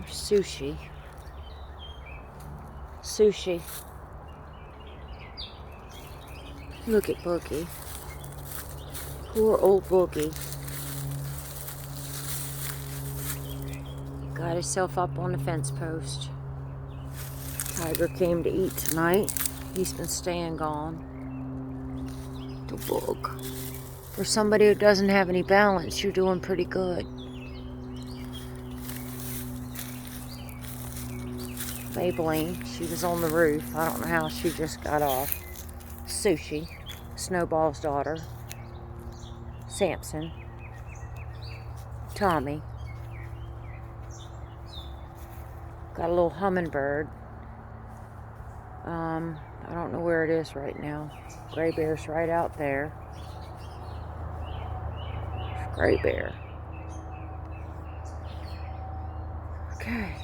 Sushi. Sushi. Look at Boogie. Poor old Boogie. Got himself up on the fence post. Tiger came to eat tonight. He's been staying gone. The book. For somebody who doesn't have any balance, you're doing pretty good. Maybelline, she was on the roof. I don't know how she just got off. Sushi, Snowball's daughter. Samson. Tommy. Got a little hummingbird. I don't know where it is right now. Gray Bear's right out there. Gray Bear. Okay.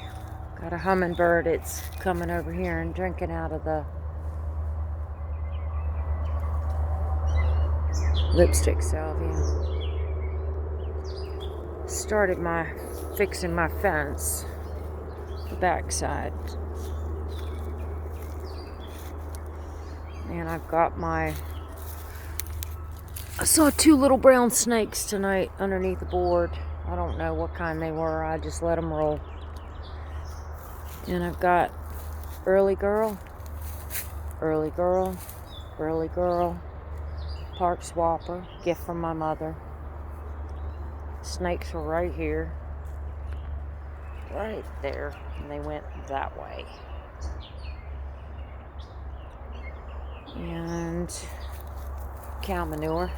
Got a hummingbird. It's coming over here and drinking out of the lipstick salvia. Started fixing my fence, the backside. And I've got I saw 2 little brown snakes tonight underneath the board. I don't know what kind they were. I just let them roll. And I've got Early Girl, Early Girl, Early Girl, Park Swapper, gift from my mother. Snakes were right here. Right there. And they went that way. And cow manure.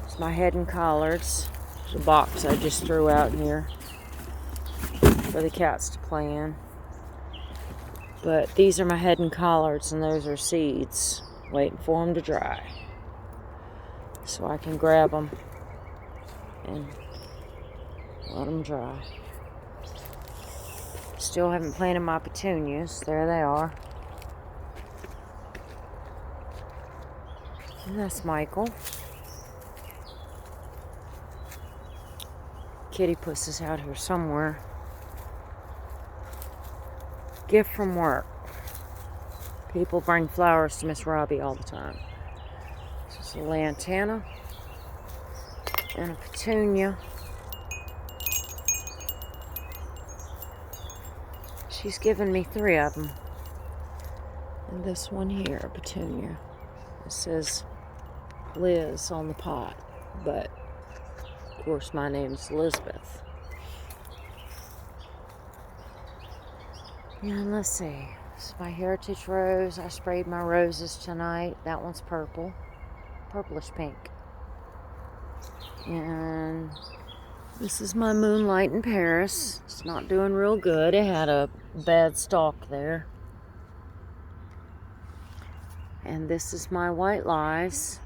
It's my head and collards. The box I just threw out here for the cats to play in. But these are my head and collards, and those are seeds waiting for them to dry so I can grab them and let them dry. Still haven't planted my petunias. There they are. And that's Michael. Kitty Puss is out here somewhere. Gift from work. People bring flowers to Miss Robbie all the time. This is a lantana and a petunia. She's given me 3 of them. And this one here, a petunia. It says Liz on the pot, but of course my name's Elizabeth. And let's see, this is my heritage rose. I sprayed my roses tonight. That one's purple, purplish pink. And this is my moonlight in Paris. It's not doing real good. It had a bad stalk there. And this is my white lies,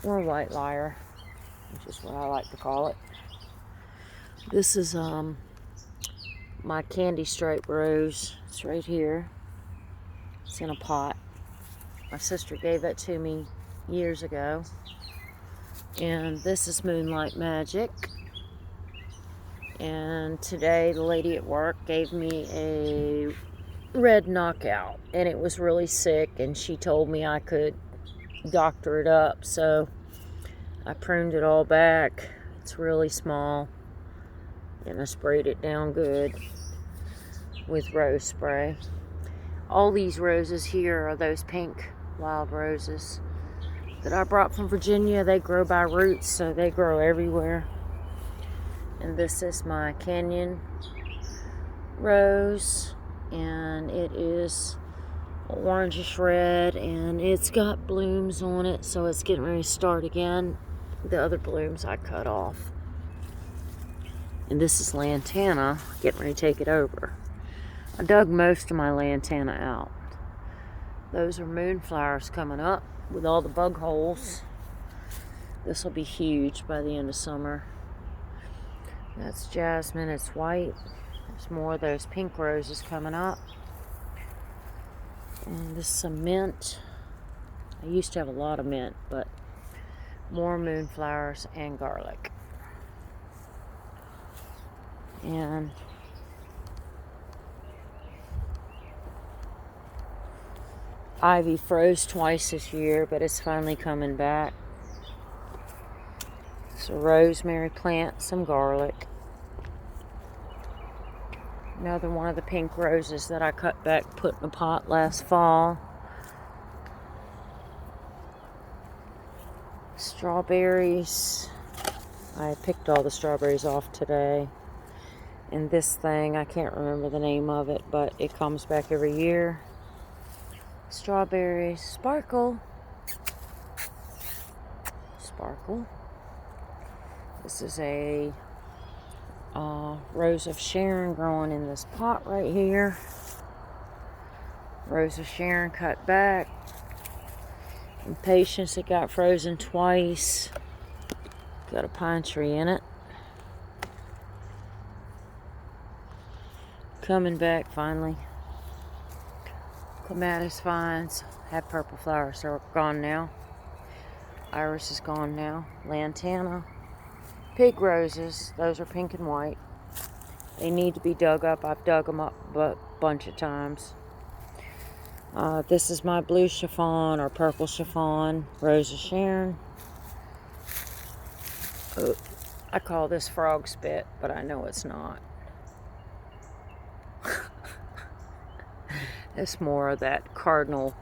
or white liar, which is what I like to call it. This is my candy stripe rose. It's right here. It's in a pot. My sister gave that to me years ago. And this is Moonlight Magic. And today the lady at work gave me a red knockout, and it was really sick, and she told me I could doctor it up, so I pruned it all back. It's really small, and I sprayed it down good with rose spray. All these roses here are those pink wild roses that I brought from Virginia. They grow by roots, so they grow everywhere. And this is my Canyon rose, and it is orangish red, and it's got blooms on it, so it's getting ready to start again. The other blooms I cut off. And this is lantana, getting ready to take it over. I dug most of my lantana out. Those are moonflowers coming up with all the bug holes. This will be huge by the end of summer. That's jasmine, it's white. There's more of those pink roses coming up. And this is some mint. I used to have a lot of mint, but more moonflowers and garlic. And ivy froze twice this year, but it's finally coming back. So rosemary plant, some garlic. Another one of the pink roses that I cut back, put in a pot last fall. Strawberries. I picked all the strawberries off today. And this thing, I can't remember the name of it, but it comes back every year. Strawberries. Sparkle. Sparkle. This is a Rose of Sharon growing in this pot right here. Rose of Sharon cut back. Impatiens, it got frozen twice. Got a pine tree in it. Coming back finally. Clematis vines have purple flowers. They're gone now. Iris is gone now. Lantana. Pig roses. Those are pink and white. They need to be dug up. I've dug them up a bunch of times. This is my blue chiffon or purple chiffon. Rose of Sharon. I call this frog spit, but I know it's not. It's more of that cardinal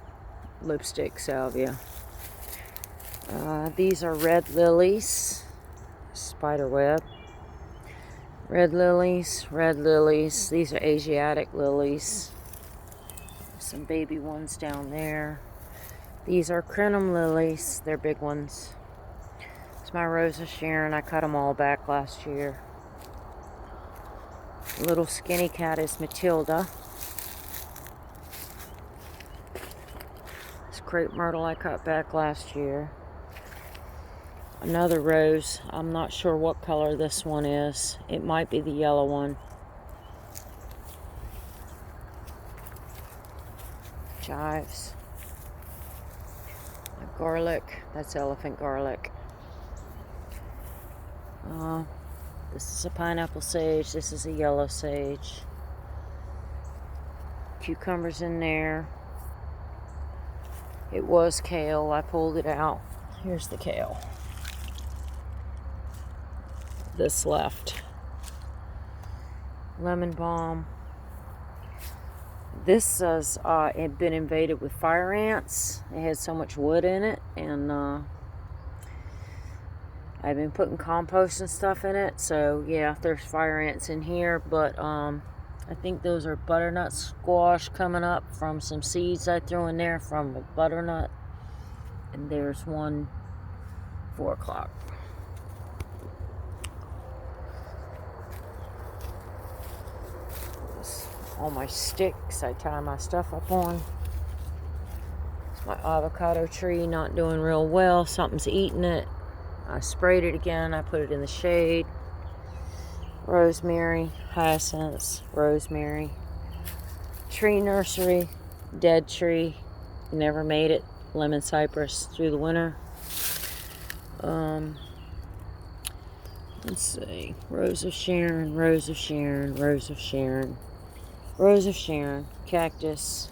lipstick salvia. These are red lilies. Spiderweb. Red lilies, red lilies. These are Asiatic lilies. Some baby ones down there. These are crinum lilies. They're big ones. It's my Rose of Sharon. I cut them all back last year. Little skinny cat is Matilda. This crepe myrtle I cut back last year. Another rose. I'm not sure what color this one is. It might be the yellow one. Chives. Garlic. That's elephant garlic. This is a pineapple sage. This is a yellow sage. Cucumbers in there. It was kale. I pulled it out. Here's the kale. This left. Lemon balm. This has had been invaded with fire ants. It had so much wood in it, and I've been putting compost and stuff in it. So yeah, there's fire ants in here, but I think those are butternut squash coming up from some seeds I threw in there from a butternut. And there's one 4 o'clock. All my sticks I tie my stuff up on. It's my avocado tree not doing real well. Something's eating it. I sprayed it again. I put it in the shade. Rosemary, hyacinths, rosemary. Tree nursery, dead tree. Never made it. Lemon cypress through the winter. Let's see. Rose of Sharon, Rose of Sharon, Rose of Sharon. Rose of Sharon, cactus,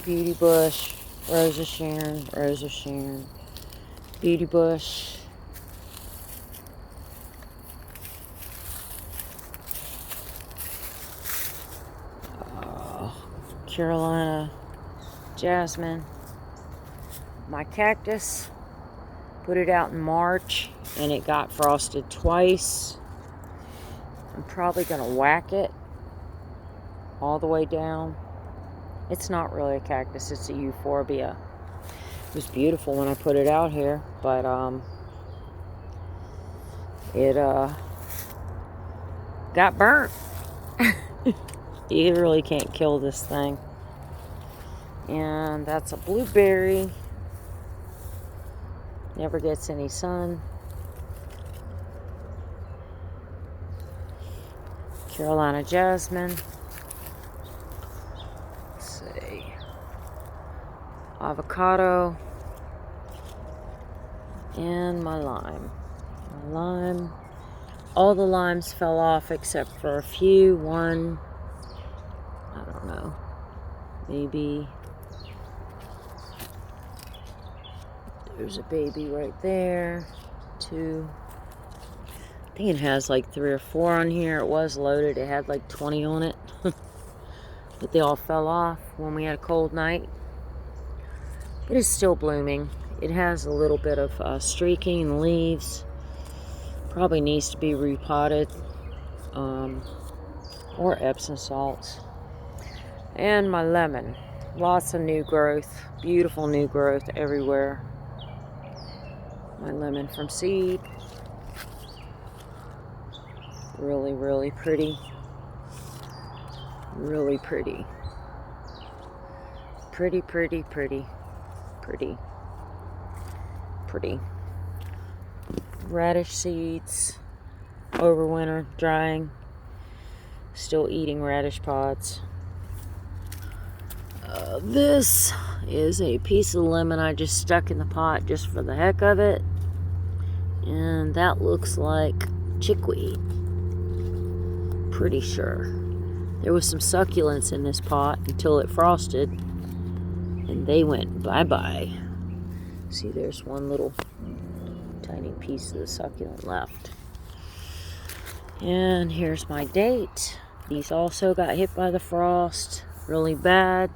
beauty bush, Rose of Sharon, Rose of Sharon, beauty bush, Carolina jasmine. My cactus, put it out in March and it got frosted twice. I'm probably going to whack it all the way down. It's not really a cactus, it's a euphorbia. It was beautiful when I put it out here, but it got burnt. You really can't kill this thing. And that's a blueberry. Never gets any sun. Carolina jasmine. Avocado, and my lime. My lime, All the limes fell off except for a few. One, I don't know, maybe. There's a baby right there. Two. I think it has like 3 or 4 on here. It was loaded. It had like 20 on it. But they all fell off when we had a cold night. It is still blooming. It has a little bit of streaking in the leaves. Probably needs to be repotted. Or Epsom salts. And my lemon. Lots of new growth. Beautiful new growth everywhere. My lemon from seed. Really, really pretty. Really pretty. Pretty, pretty, pretty. Pretty. Pretty. Radish seeds. Over winter, drying. Still eating radish pods. This is a piece of lemon I just stuck in the pot just for the heck of it. And that looks like chickweed. Pretty sure. There was some succulents in this pot until it frosted. And they went bye-bye. See, there's one little tiny piece of the succulent left. And here's my date. These also got hit by the frost really bad.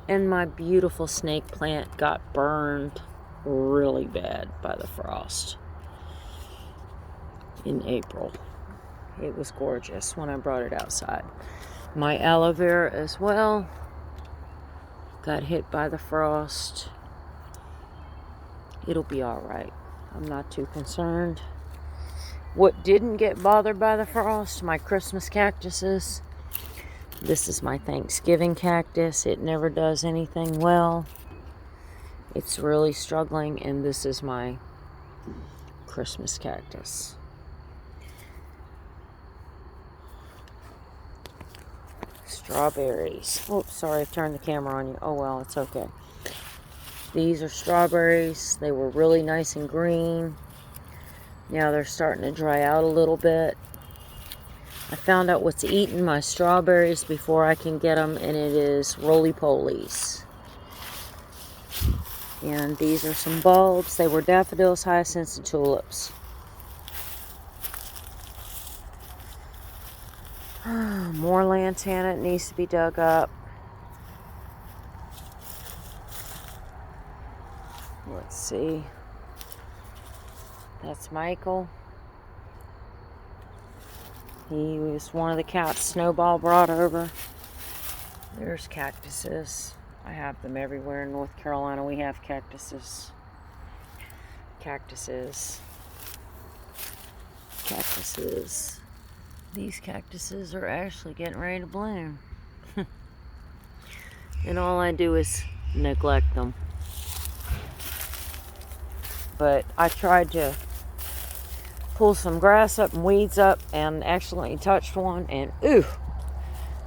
And my beautiful snake plant got burned really bad by the frost in April. It was gorgeous when I brought it outside. My aloe vera as well got hit by the frost. It'll be all right. I'm not too concerned. What didn't get bothered by the frost? My Christmas cactuses. This is my Thanksgiving cactus. It never does anything well. It's really struggling, and this is my Christmas cactus. Strawberries. Oops, sorry, I turned the camera on you. Oh well, it's okay. These are strawberries. They were really nice and green. Now they're starting to dry out a little bit. I found out what's eating my strawberries before I can get them, and it is roly-polies. And these are some bulbs. They were daffodils, hyacinths, and tulips. More lantana. It needs to be dug up. Let's see. That's Michael. He was one of the cats Snowball brought over. There's cactuses. I have them everywhere in North Carolina. We have cactuses. Cactuses. Cactuses. These cactuses are actually getting ready to bloom. And all I do is neglect them. But I tried to pull some grass up and weeds up and accidentally touched one, and ooh,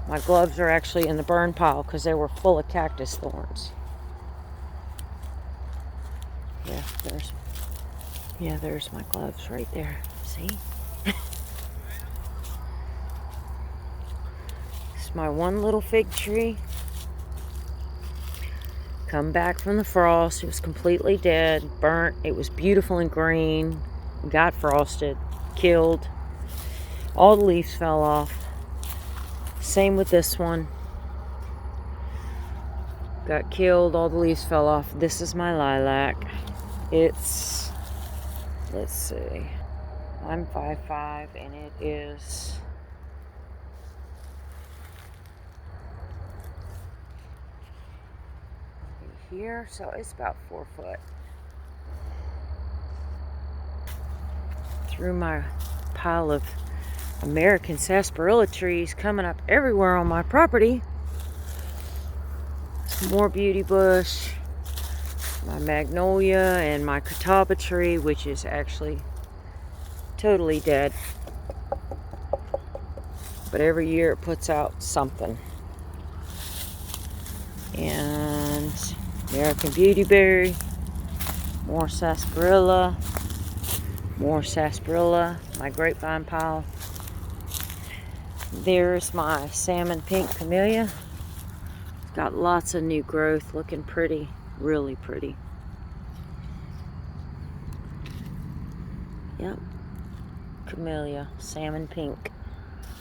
my gloves are actually in the burn pile because they were full of cactus thorns. There's my gloves right there. See? It's my one little fig tree. Come back from the frost. It was completely dead, burnt. It was beautiful and green. Got frosted, killed. All the leaves fell off. Same with this one. Got killed, all the leaves fell off. This is my lilac. It's, let's see, I'm 5'5", and it is here, so it's about 4 foot. Through my pile of American sarsaparilla trees coming up everywhere on my property. Some more beauty bush, my magnolia, and my catawba tree, which is actually totally dead. But every year it puts out something. And American beautyberry, more sarsaparilla. More sarsaparilla, my grapevine pile. There's my salmon pink camellia. It's got lots of new growth, looking pretty, really pretty. Yep, camellia, salmon pink.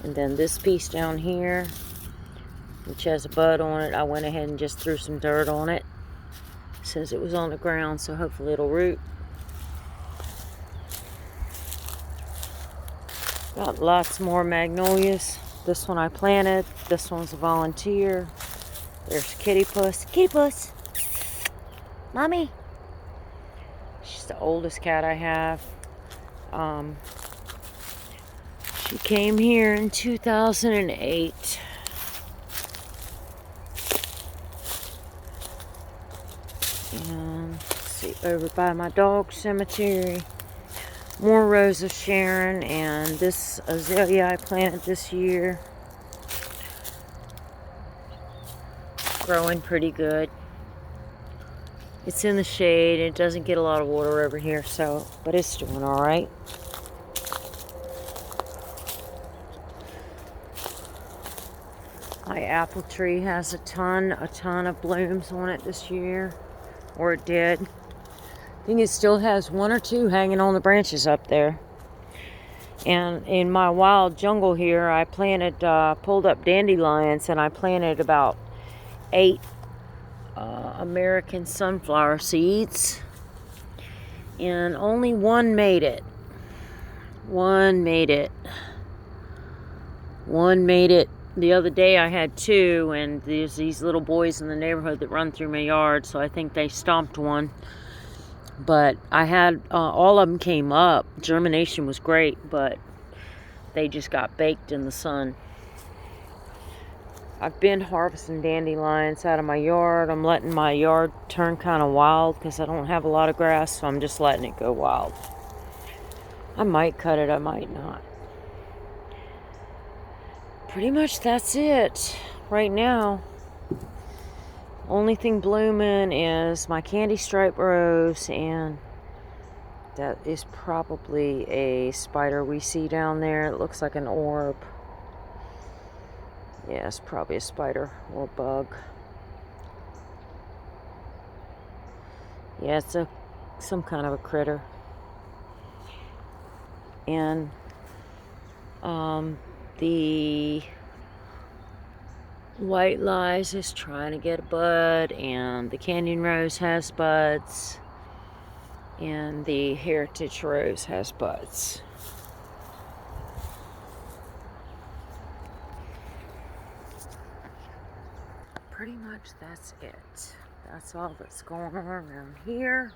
And then this piece down here, which has a bud on it, I went ahead and just threw some dirt on it since it was on the ground, so hopefully it'll root. Got lots more magnolias. This one I planted. This one's a volunteer. There's Kitty Puss. Kitty Puss! Mommy! She's the oldest cat I have. She came here in 2008. And let's see, over by my dog cemetery. More Rose of Sharon, and this azalea I planted this year. Growing pretty good. It's in the shade. It doesn't get a lot of water over here, so, but it's doing all right. My apple tree has a ton of blooms on it this year, or it did. I think it still has one or two hanging on the branches up there. And in my wild jungle here, I planted, pulled up dandelions, and I planted about 8 American sunflower seeds. And only one made it. One made it. One made it. The other day I had 2, and there's these little boys in the neighborhood that run through my yard, so I think they stomped one. But I had, all of them came up. Germination was great, but they just got baked in the sun. I've been harvesting dandelions out of my yard. I'm letting my yard turn kind of wild because I don't have a lot of grass, so I'm just letting it go wild. I might cut it, I might not. Pretty much that's it right now. Only thing blooming is my candy stripe rose, and that is probably a spider we see down there. It looks like an orb. Yeah, it's probably a spider or a bug. Yeah, it's some kind of a critter. And the White Lies is trying to get a bud, and the Canyon Rose has buds, and the Heritage Rose has buds. Pretty much that's it. That's all that's going on around here.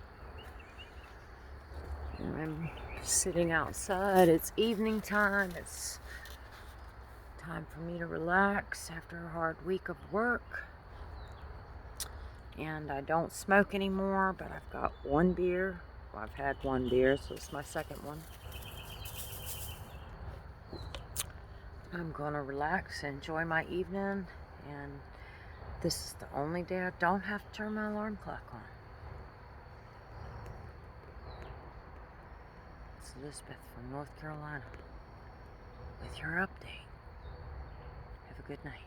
And I'm sitting outside. It's evening time. It's time for me to relax after a hard week of work. And I don't smoke anymore, but I've got 1 beer. Well, I've had 1 beer, so it's my second one. I'm gonna relax, enjoy my evening, and this is the only day I don't have to turn my alarm clock on. It's Elizabeth from North Carolina with your update. Have a good night.